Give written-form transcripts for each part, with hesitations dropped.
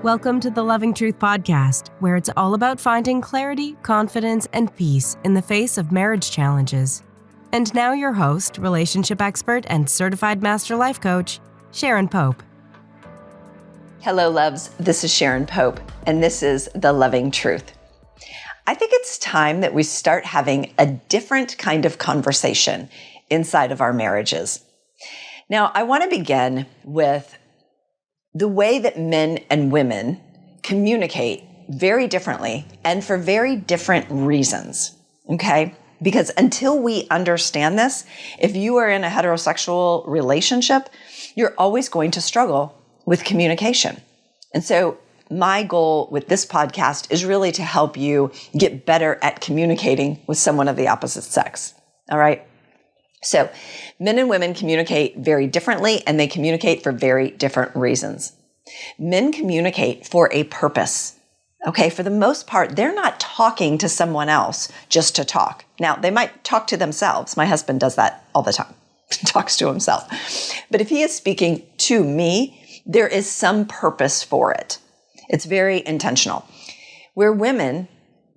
Welcome to the Loving Truth Podcast, where it's all about finding clarity, confidence, and peace in the face of marriage challenges. And now your host, relationship expert, and certified master life coach, Sharon Pope. Hello, loves. This is Sharon Pope, and this is The Loving Truth. I think it's time that we start having a different kind of conversation inside of our marriages. Now, I want to begin with the way that men and women communicate very differently and for very different reasons, okay? Because until we understand this, if you are in a heterosexual relationship, you're always going to struggle with communication. And so my goal with this podcast is really to help you get better at communicating with someone of the opposite sex, all right? So men and women communicate very differently, and they communicate for very different reasons. Men communicate for a purpose. Okay, for the most part, they're not talking to someone else just to talk. Now, they might talk to themselves. My husband does that all the time, talks to himself. But if he is speaking to me, there is some purpose for it. It's very intentional. Where women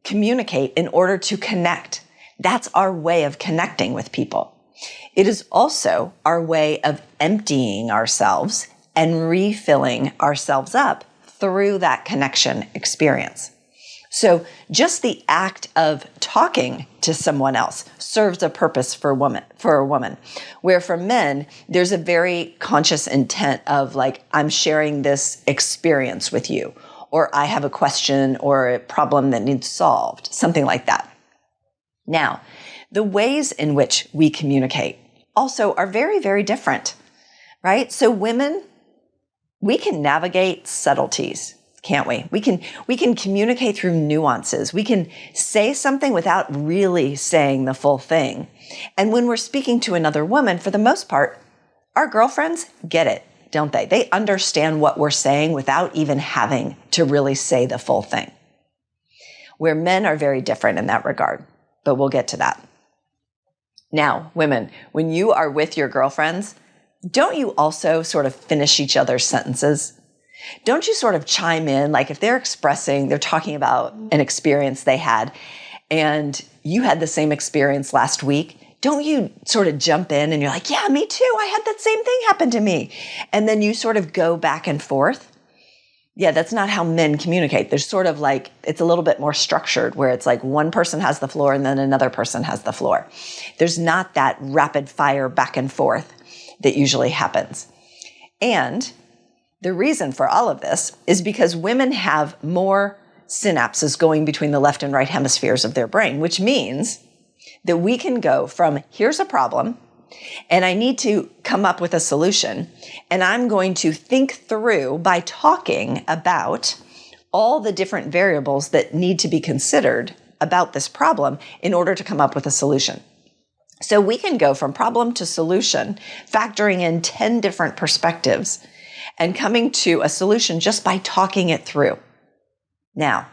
communicate in order to connect, that's our way of connecting with people. It is also our way of emptying ourselves and refilling ourselves up through that connection experience. So just the act of talking to someone else serves a purpose for a woman. Where for men, there's a very conscious intent of like, I'm sharing this experience with you, or I have a question or a problem that needs solved, something like that. Now, the ways in which we communicate also are very, very different, right? So women, we can navigate subtleties, can't we? We can communicate through nuances. We can say something without really saying the full thing. And when we're speaking to another woman, for the most part, our girlfriends get it, don't they? They understand what we're saying without even having to really say the full thing. Where men are very different in that regard, but we'll get to that. Now, women, when you are with your girlfriends, don't you also sort of finish each other's sentences? Don't you sort of chime in? Like if they're talking about an experience they had, and you had the same experience last week, don't you sort of jump in and you're like, yeah, me too. I had that same thing happen to me. And then you sort of go back and forth. Yeah, that's not how men communicate. There's sort of like, it's a little bit more structured where it's like one person has the floor and then another person has the floor. There's not that rapid fire back and forth that usually happens. And the reason for all of this is because women have more synapses going between the left and right hemispheres of their brain, which means that we can go from here's a problem and I need to come up with a solution, and I'm going to think through by talking about all the different variables that need to be considered about this problem in order to come up with a solution. So we can go from problem to solution, factoring in 10 different perspectives and coming to a solution just by talking it through. Now,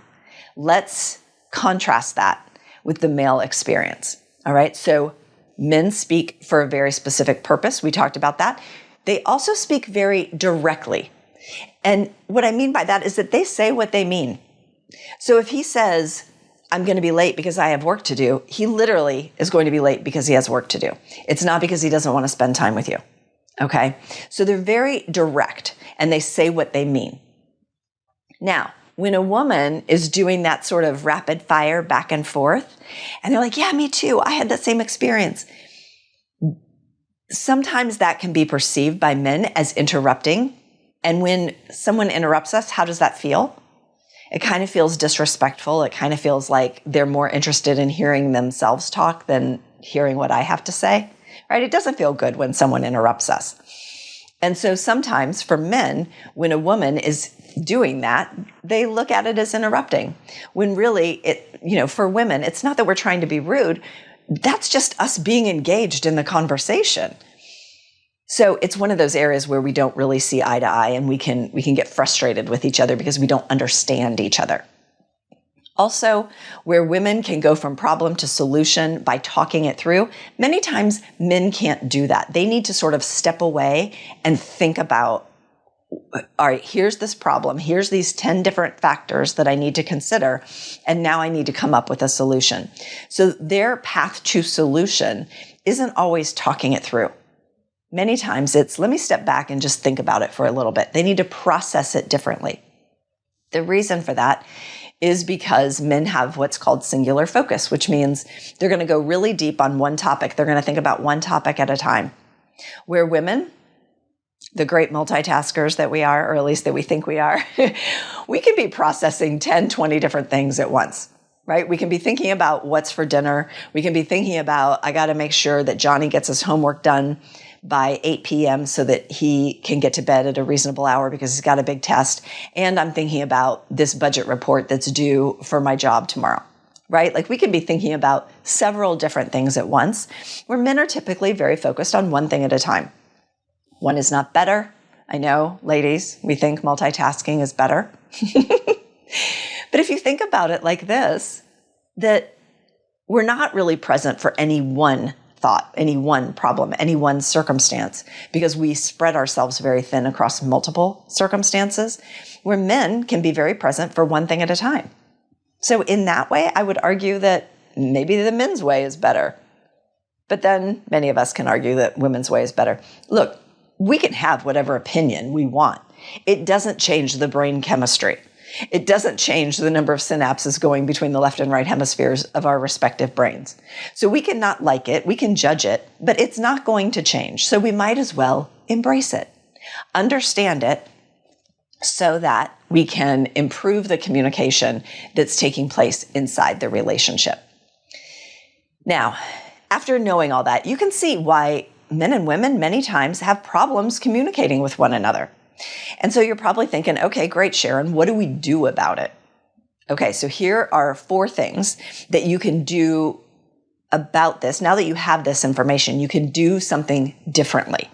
let's contrast that with the male experience. All right. So men speak for a very specific purpose. We talked about that. They also speak very directly. And what I mean by that is that they say what they mean. So if he says, I'm going to be late because I have work to do, he literally is going to be late because he has work to do. It's not because he doesn't want to spend time with you. Okay? So they're very direct and they say what they mean. Now, when a woman is doing that sort of rapid fire back and forth, and they're like, yeah, me too. I had that same experience. Sometimes that can be perceived by men as interrupting. And when someone interrupts us, how does that feel? It kind of feels disrespectful. It kind of feels like they're more interested in hearing themselves talk than hearing what I have to say, right? It doesn't feel good when someone interrupts us. And so sometimes for men, when a woman is doing that, they look at it as interrupting. When really, for women, it's not that we're trying to be rude. That's just us being engaged in the conversation. So it's one of those areas where we don't really see eye to eye, and we can get frustrated with each other because we don't understand each other. Also, where women can go from problem to solution by talking it through, many times men can't do that. They need to sort of step away and think about all right, here's this problem. Here's these 10 different factors that I need to consider. And now I need to come up with a solution. So their path to solution isn't always talking it through. Many times it's, let me step back and just think about it for a little bit. They need to process it differently. The reason for that is because men have what's called singular focus, which means they're going to go really deep on one topic. They're going to think about one topic at a time. Where women, the great multitaskers that we are, or at least that we think we are, we can be processing 10, 20 different things at once, right? We can be thinking about what's for dinner. We can be thinking about, I got to make sure that Johnny gets his homework done by 8 p.m. so that he can get to bed at a reasonable hour because he's got a big test. And I'm thinking about this budget report that's due for my job tomorrow, right? Like we can be thinking about several different things at once, where men are typically very focused on one thing at a time. One is not better. I know, ladies, we think multitasking is better. But if you think about it like this, that we're not really present for any one thought, any one problem, any one circumstance, because we spread ourselves very thin across multiple circumstances, where men can be very present for one thing at a time. So in that way, I would argue that maybe the men's way is better. But then many of us can argue that women's way is better. Look, we can have whatever opinion we want. It doesn't change the brain chemistry. It doesn't change the number of synapses going between the left and right hemispheres of our respective brains. So we can not like it, we can judge it, but it's not going to change. So we might as well embrace it, understand it, so that we can improve the communication that's taking place inside the relationship. Now, after knowing all that, you can see why men and women many times have problems communicating with one another. And so you're probably thinking, okay, great, Sharon, what do we do about it? Okay, so here are 4 things that you can do about this. Now that you have this information, you can do something differently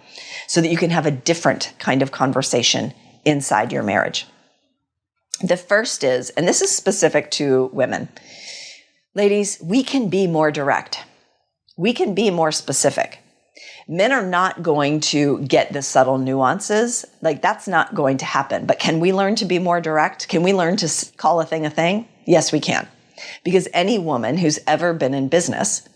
so that you can have a different kind of conversation inside your marriage. The first is, and this is specific to women, ladies, we can be more direct. We can be more specific. Men are not going to get the subtle nuances. Like that's not going to happen. But can we learn to be more direct? Can we learn to call a thing a thing? Yes, we can. Because any woman who's ever been in business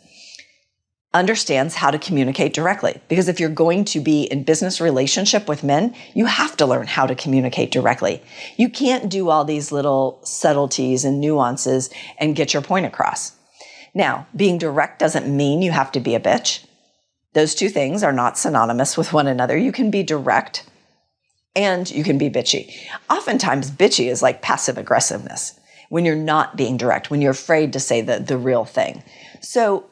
understands how to communicate directly. Because if you're going to be in business relationship with men, you have to learn how to communicate directly. You can't do all these little subtleties and nuances and get your point across. Now, being direct doesn't mean you have to be a bitch. Those 2 things are not synonymous with one another. You can be direct and you can be bitchy. Oftentimes, bitchy is like passive aggressiveness when you're not being direct, when you're afraid to say the real thing. So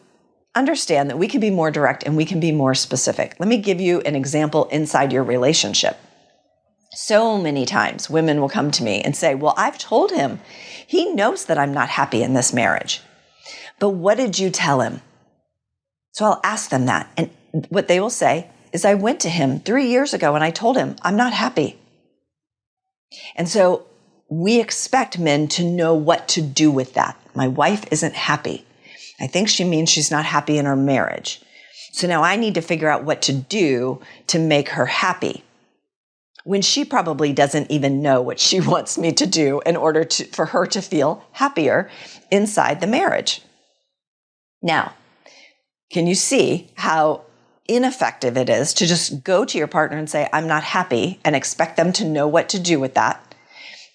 understand that we can be more direct and we can be more specific. Let me give you an example inside your relationship. So many times women will come to me and say, well, I've told him. He knows that I'm not happy in this marriage. But what did you tell him? So I'll ask them that. And what they will say is, I went to him 3 years ago and I told him I'm not happy. And so we expect men to know what to do with that. My wife isn't happy. I think she means she's not happy in her marriage. So now I need to figure out what to do to make her happy, when she probably doesn't even know what she wants me to do in order for her to feel happier inside the marriage. Now, can you see how ineffective it is to just go to your partner and say, I'm not happy, and expect them to know what to do with that,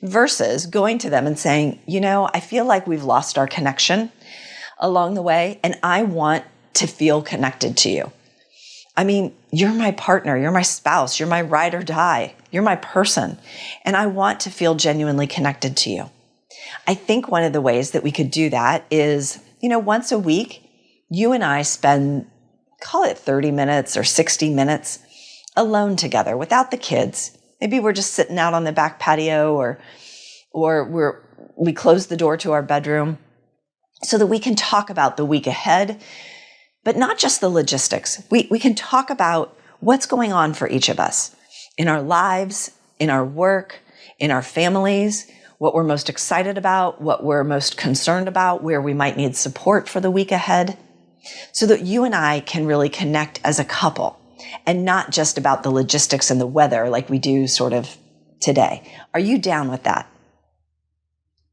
versus going to them and saying, I feel like we've lost our connection along the way, and I want to feel connected to you. I mean, you're my partner, you're my spouse, you're my ride or die, you're my person, and I want to feel genuinely connected to you. I think one of the ways that we could do that is, once a week, you and I spend, call it 30 minutes or 60 minutes alone together without the kids. Maybe we're just sitting out on the back patio or we close the door to our bedroom so that we can talk about the week ahead, but not just the logistics. We can talk about what's going on for each of us in our lives, in our work, in our families, what we're most excited about, what we're most concerned about, where we might need support for the week ahead, so that you and I can really connect as a couple and not just about the logistics and the weather like we do sort of today? Are you down with that?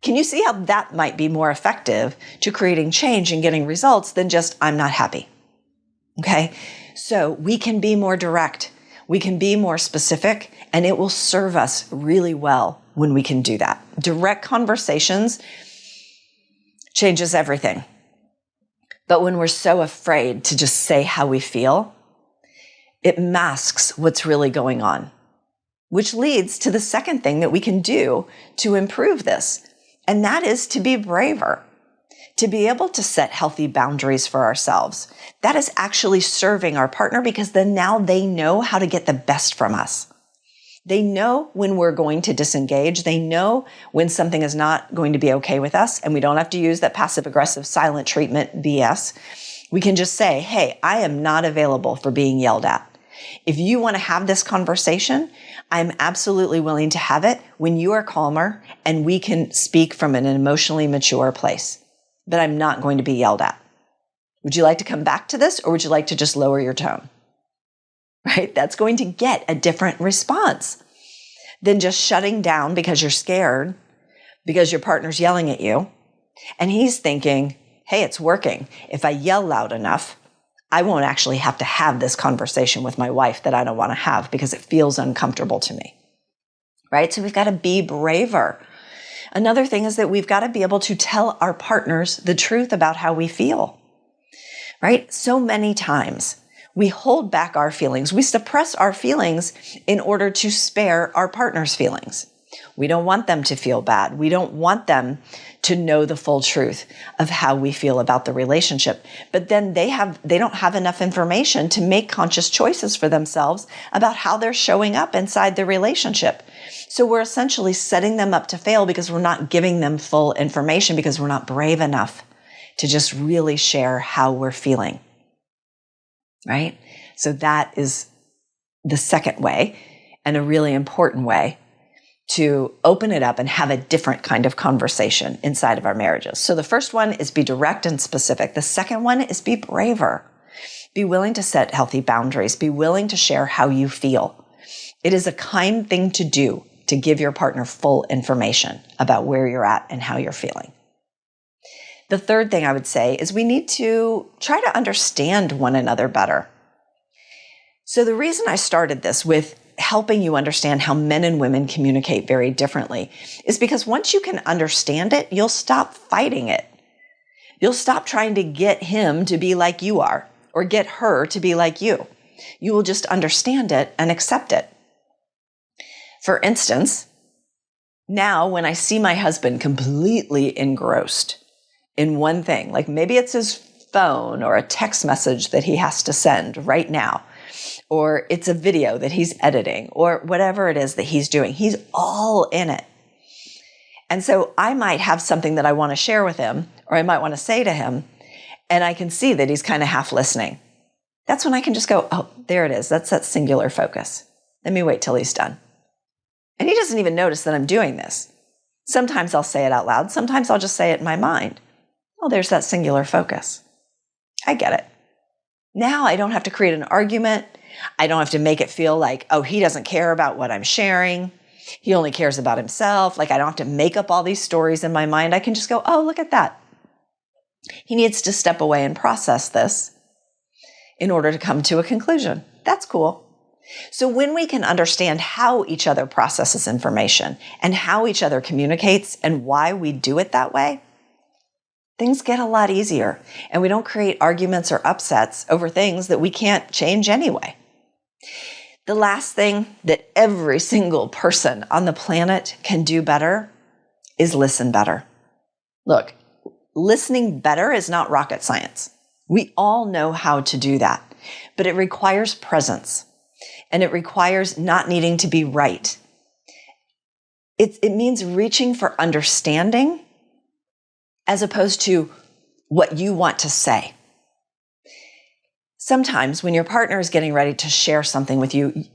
Can you see how that might be more effective to creating change and getting results than just, I'm not happy? Okay. So we can be more direct. We can be more specific, and it will serve us really well when we can do that. Direct conversations changes everything. But when we're so afraid to just say how we feel, it masks what's really going on, which leads to the second thing that we can do to improve this. And that is to be braver, to be able to set healthy boundaries for ourselves. That is actually serving our partner, because then now they know how to get the best from us. They know when we're going to disengage. They know when something is not going to be okay with us, and we don't have to use that passive-aggressive silent treatment BS. We can just say, hey, I am not available for being yelled at. If you want to have this conversation, I'm absolutely willing to have it when you are calmer and we can speak from an emotionally mature place. But I'm not going to be yelled at. Would you like to come back to this, or would you like to just lower your tone? Right? That's going to get a different response than just shutting down because you're scared, because your partner's yelling at you. And he's thinking, hey, it's working. If I yell loud enough, I won't actually have to have this conversation with my wife that I don't want to have because it feels uncomfortable to me. Right? So we've got to be braver. Another thing is that we've got to be able to tell our partners the truth about how we feel. Right? So many times we hold back our feelings. We suppress our feelings in order to spare our partner's feelings. We don't want them to feel bad. We don't want them to know the full truth of how we feel about the relationship. But then they don't have enough information to make conscious choices for themselves about how they're showing up inside the relationship. So we're essentially setting them up to fail because we're not giving them full information, because we're not brave enough to just really share how we're feeling. Right? So that is the second way, and a really important way to open it up and have a different kind of conversation inside of our marriages. So the first one is be direct and specific. The second one is be braver. Be willing to set healthy boundaries. Be willing to share how you feel. It is a kind thing to do to give your partner full information about where you're at and how you're feeling. The third thing I would say is we need to try to understand one another better. So the reason I started this with helping you understand how men and women communicate very differently is because once you can understand it, you'll stop fighting it. You'll stop trying to get him to be like you are or get her to be like you. You will just understand it and accept it. For instance, now when I see my husband completely engrossed in one thing, like maybe it's his phone or a text message that he has to send right now, or it's a video that he's editing, or whatever it is that he's doing, he's all in it. And so I might have something that I want to share with him, or I might want to say to him, and I can see that he's kind of half listening. That's when I can just go, oh, there it is. That's that singular focus. Let me wait till he's done. And he doesn't even notice that I'm doing this. Sometimes I'll say it out loud. Sometimes I'll just say it in my mind. Oh, there's that singular focus. I get it. Now I don't have to create an argument. I don't have to make it feel like, oh, he doesn't care about what I'm sharing. He only cares about himself. Like I don't have to make up all these stories in my mind. I can just go, oh, look at that. He needs to step away and process this in order to come to a conclusion. That's cool. So when we can understand how each other processes information and how each other communicates and why we do it that way, things get a lot easier, and we don't create arguments or upsets over things that we can't change anyway. The last thing that every single person on the planet can do better is listen better. Look, listening better is not rocket science. We all know how to do that, but it requires presence, and it requires not needing to be right. It means reaching for understanding as opposed to what you want to say. Sometimes when your partner is getting ready to share something with you,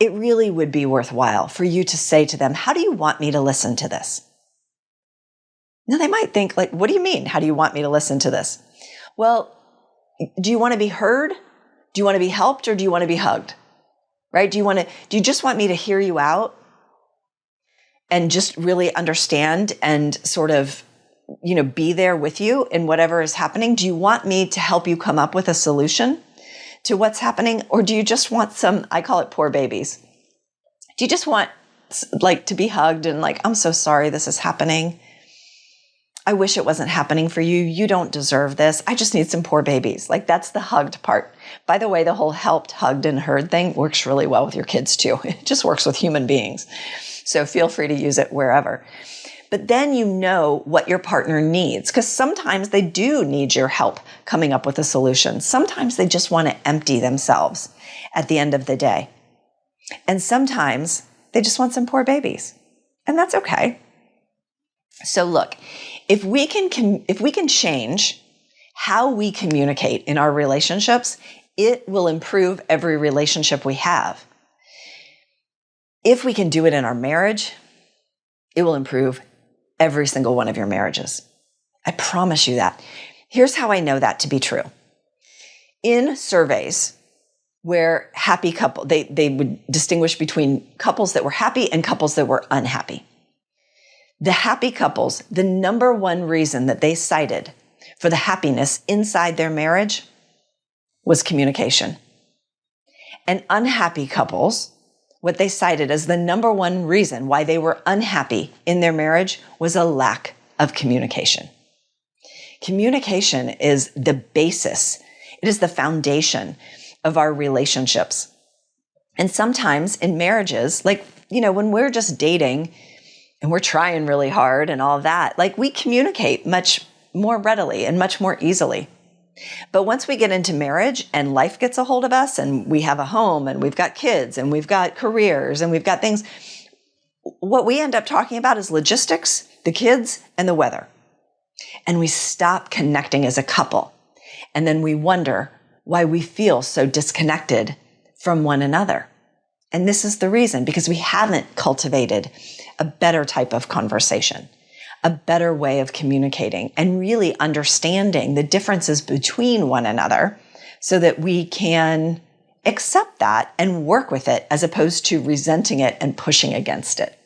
it really would be worthwhile for you to say to them, how do you want me to listen to this? Now they might think like, what do you mean? How do you want me to listen to this? Well, do you want to be heard? Do you want to be helped, or do you want to be hugged? Right? Do you just want me to hear you out? and just really understand and sort of, be there with you in whatever is happening? Do you want me to help you come up with a solution to what's happening? Or do you just want I call it poor babies. Do you just want to be hugged and I'm so sorry this is happening. I wish it wasn't happening for you. You don't deserve this. I just need some poor babies. That's the hugged part. By the way, the whole helped, hugged, and heard thing works really well with your kids too. It just works with human beings. So feel free to use it wherever. But then you know what your partner needs, because sometimes they do need your help coming up with a solution. Sometimes they just want to empty themselves at the end of the day. And sometimes they just want some poor babies. And that's okay. So look, if we can change how we communicate in our relationships, it will improve every relationship we have. If we can do it in our marriage, it will improve every single one of your marriages. I promise you that. Here's how I know that to be true. In surveys where happy couple, they would distinguish between couples that were happy and couples that were unhappy. The happy couples, the number one reason that they cited for the happiness inside their marriage was communication. And unhappy couples, what they cited as the number one reason why they were unhappy in their marriage was a lack of communication. Communication is the basis. It is the foundation of our relationships. And sometimes in marriages, when we're just dating and we're trying really hard and all of that, we communicate much more readily and much more easily. But once we get into marriage and life gets a hold of us and we have a home and we've got kids and we've got careers and we've got things, what we end up talking about is logistics, the kids, and the weather. And we stop connecting as a couple. And then we wonder why we feel so disconnected from one another. And this is the reason, because we haven't cultivated a better type of conversation, a better way of communicating, and really understanding the differences between one another so that we can accept that and work with it as opposed to resenting it and pushing against it.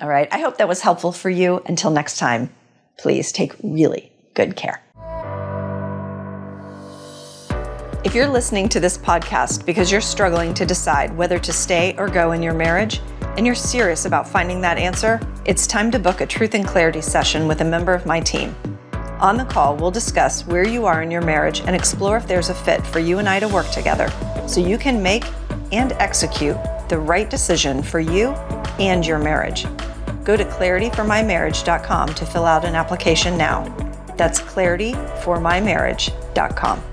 All right. I hope that was helpful for you. Until next time, please take really good care. If you're listening to this podcast because you're struggling to decide whether to stay or go in your marriage, and you're serious about finding that answer, it's time to book a Truth and Clarity session with a member of my team. On the call, we'll discuss where you are in your marriage and explore if there's a fit for you and I to work together so you can make and execute the right decision for you and your marriage. Go to clarityformymarriage.com to fill out an application now. That's clarityformymarriage.com.